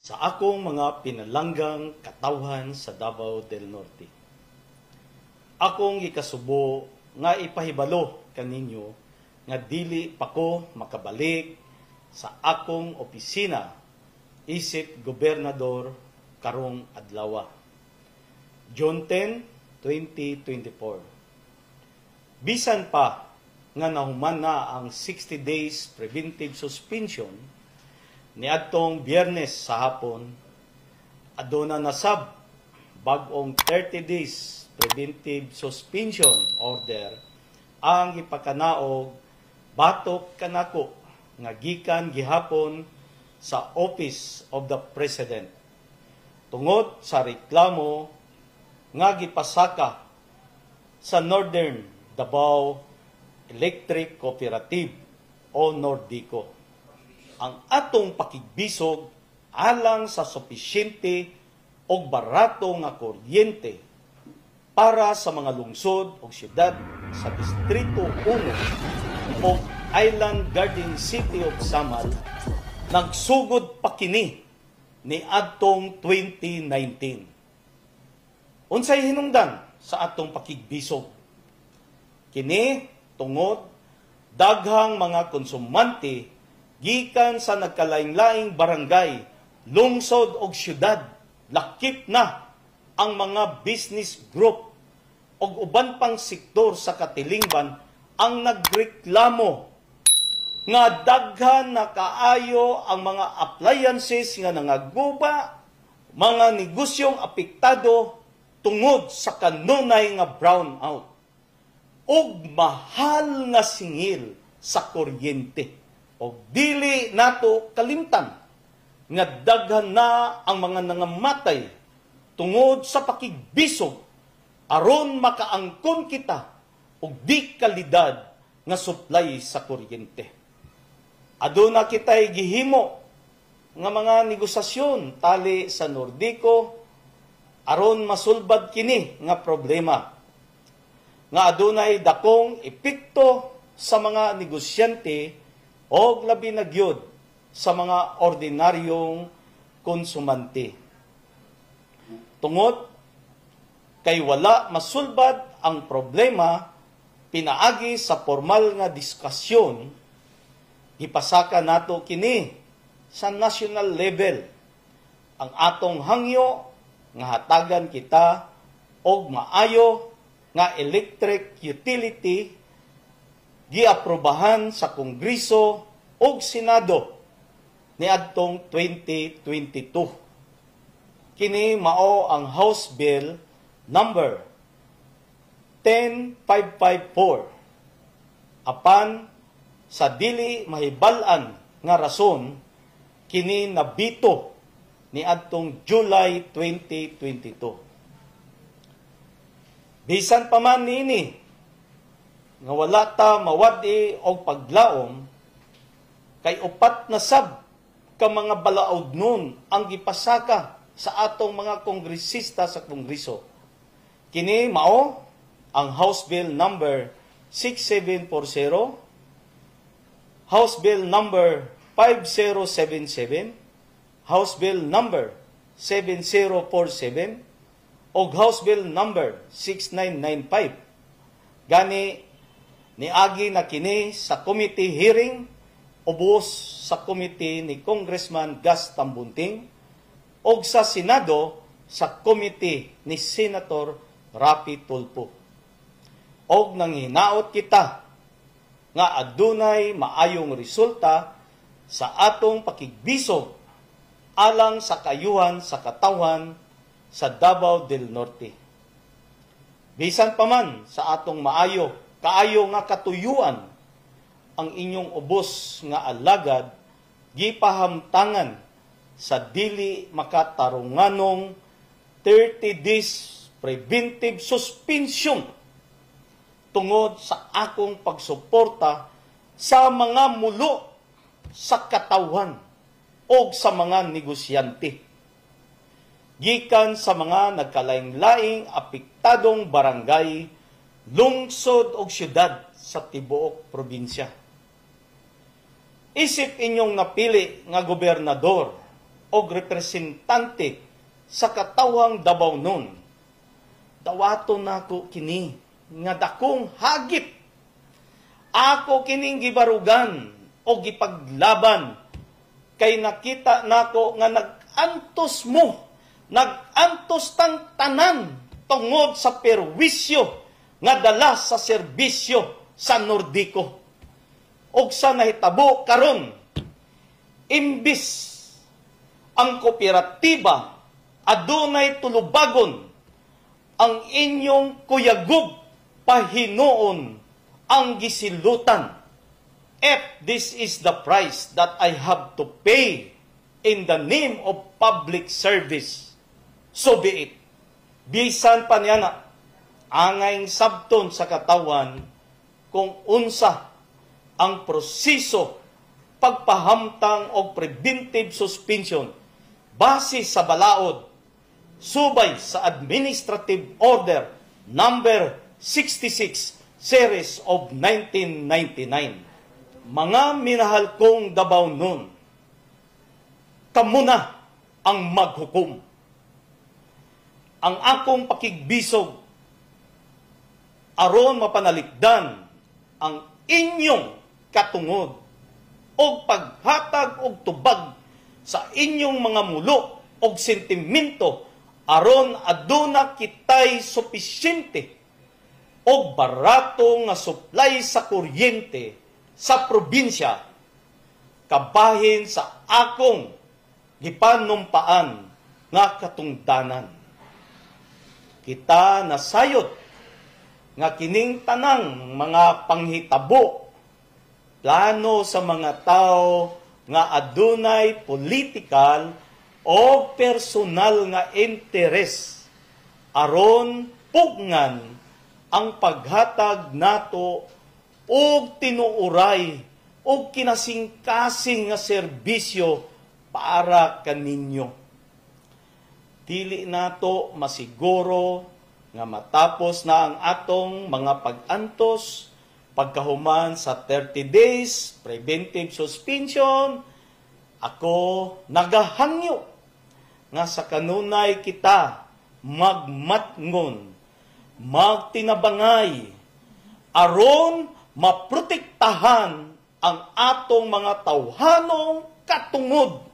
sa akong mga pinalanggang katawhan sa Davao del Norte. Akong gikasubo nga ipahibalo kaninyo nga dili pa ko makabalik sa akong opisina isip gobernador karong adlaw. June 10, 2024. Bisan pa nga nahuman na ang 60 days preventive suspension niadtong Biyernes sa hapon, aduna nasab bag-ong 30 days preventive suspension order ang ipakanaog batok kanako nga gikan gihapon sa Office of the President tungod sa reklamo nga gipasaka sa Northern Davao Electric Cooperative o Nordico. Ang atong pakigbisog alang sa supisyente o barato nga kuryente para sa mga lungsod o siyudad sa Distrito 1 o Island Garden City of Samal nagsugod pa kini ni adtong 2019. Unsay hinungdan sa atong pakigbisog? Kini tungod daghang mga konsumante gikan sa nagkalaing-laing barangay, lungsod o syudad, lakip na ang mga business group o uban pang sektor sa katilingban ang nagreklamo nga daghan na kaayo ang mga appliances nga nangaguba, mga negosyong apektado tungod sa kanunay nga brownout ug mahal nga singil sa kuryente. O dili nato kalimtan nga daghan na ang mga nangamatay tungod sa pakigbisog aron makaangkon kita og di kalidad nga supply sa kuryente. Aduna kitay gihimo nga mga negosasyon tali sa Nordico aron masulbad kini nga problema. Nga adunay dakong epekto sa mga negosyante o labi na gyud sa mga ordinaryong konsumante. Tungod kay wala masulbad ang problema pinaagi sa formal nga diskusyon, ipasaka nato kini sa national level. Ang atong hangyo nga hatagan kita og maayo nga electric utility giaprobahan sa Kongreso ug Senado niadtong 2022. Kini mao ang House Bill number 10554. Apan sa dili mahibal-an nga rason kini nabito niadtong July 2022. Bisan pa man niini nga wala ta mawadi og paglaom kay upat na sab ka mga balaod nun ang gipasaka sa atong mga kongresista sa Kongreso. Kini mao ang House Bill number 6740, House Bill number 5077, House Bill number 7047 ug House Bill number 6995. Gani niagi na kini sa committee hearing ubos sa committee ni Congressman Gus Tambunting o sa Senado sa committee ni Senator Rapi Tulfo. Og nanghinaot kita nga adunay maayong resulta sa atong pakigbisog alang sa kayuhan sa katawhan sa Davao del Norte. Bisan pa man sa atong kaayo nga katuyuan ang inyong ubos nga alagad gipahamtangan sa dili makatarunganong 30 days preventive suspension tungod sa akong pagsuporta sa mga mulo sa katawhan o sa mga negosyante. Gikan sa mga nagkalaing-laing apektadong barangay, lungsod o syudad sa tibuok probinsya. Isip inyong napili nga gobernador o representante sa katawang Dabawnon. Dawato nako kini nga dakong hagit. Ako kining gibarugan o gipaglaban kay nakita nako nga nag-antos mo, nag-antos tang tanan tungod sa perwisyo nga dala sa serbisyo sa Nordico. Og sa nahitabo karon, imbis ang kooperatiba adunay tulubagon, ang inyong kuyagub pahinuon ang gisilutan. If this is the price that I have to pay in the name of public service, so be it. Bisan pa niya na, angay sabton sa katawan kung unsa ang proseso pagpahamtang o preventive suspension base sa balaod subay sa Administrative Order number 66 series of 1999. Mga minahal kong Dabawnon, kamo na ang maghukom. Ang akong pakigbisog aron mapanalikdan ang inyong katungod o paghatag og tubag sa inyong mga mulo og sentimento aron aduna kitay supisyente og barato nga supply sa kuryente sa probinsya kabahin sa akong gipanumpaan nga katungdanan. Kita nasayot nga kining tanang mga panghitabo, plano sa mga tao nga adunay political o personal nga interes aron pugngan ang paghatag nato og tinuuray og kinasing-kasing nga serbisyo para kaninyo. Dili nato masiguro nga matapos na ang atong mga pag-antos pagkahuman sa 30 days preventive suspension. Ako nagahangyo nga sa kanunay kita magmatngon, magtinabangay aron maprotektahan ang atong mga tawhanong katungod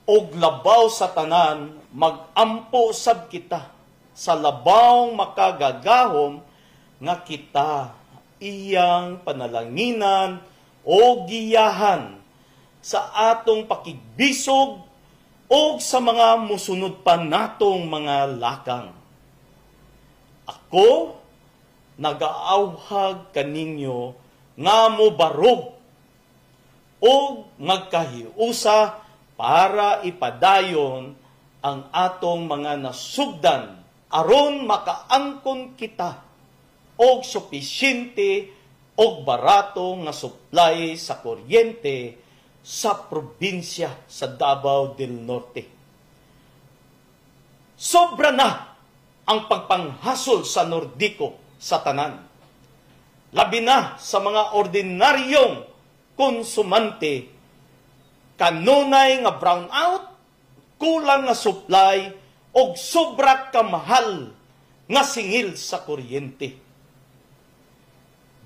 og labaw sa tanan, magampo sab kita sa labawng makagagahom nga kita iyang panalanginan o giyahan sa atong pakigbisog o sa mga musunod pa natong mga lakang. Ako nagaawhag kaninyo nga mobarog o magkahiusa para ipadayon ang atong mga nasugdan aron makaangkon kita og supisyente og barato nga supply sa kuryente sa probinsya sa Davao del Norte. Sobra na ang pagpanghasol sa Nordico sa tanan. Labi na sa mga ordinaryong konsumante, kanunay nga brownout, kulang nga supply, o sobra kamahal nga singil sa kuryente.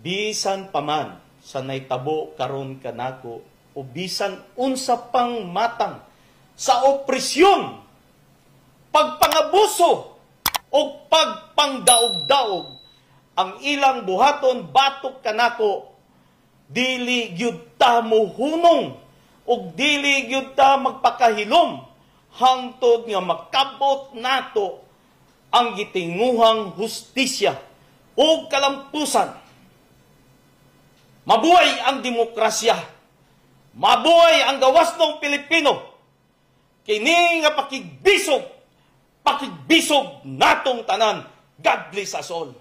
Bisan paman sa naitabo karon kanako o bisan unsa pang matang sa opresyon, pagpangabuso o pagpangdaog-daog ang ilang buhaton batok kanako, dili gyud ta mohunong ug dili gyud ta magpakahilom hangtod nga makabot nato ang gitinguhang hustisya ug kalampusan. Mabuhay ang demokrasya, mabuhay ang gawas ng Pilipino. Kini nga pakigbisog natong tanan. God bless us all.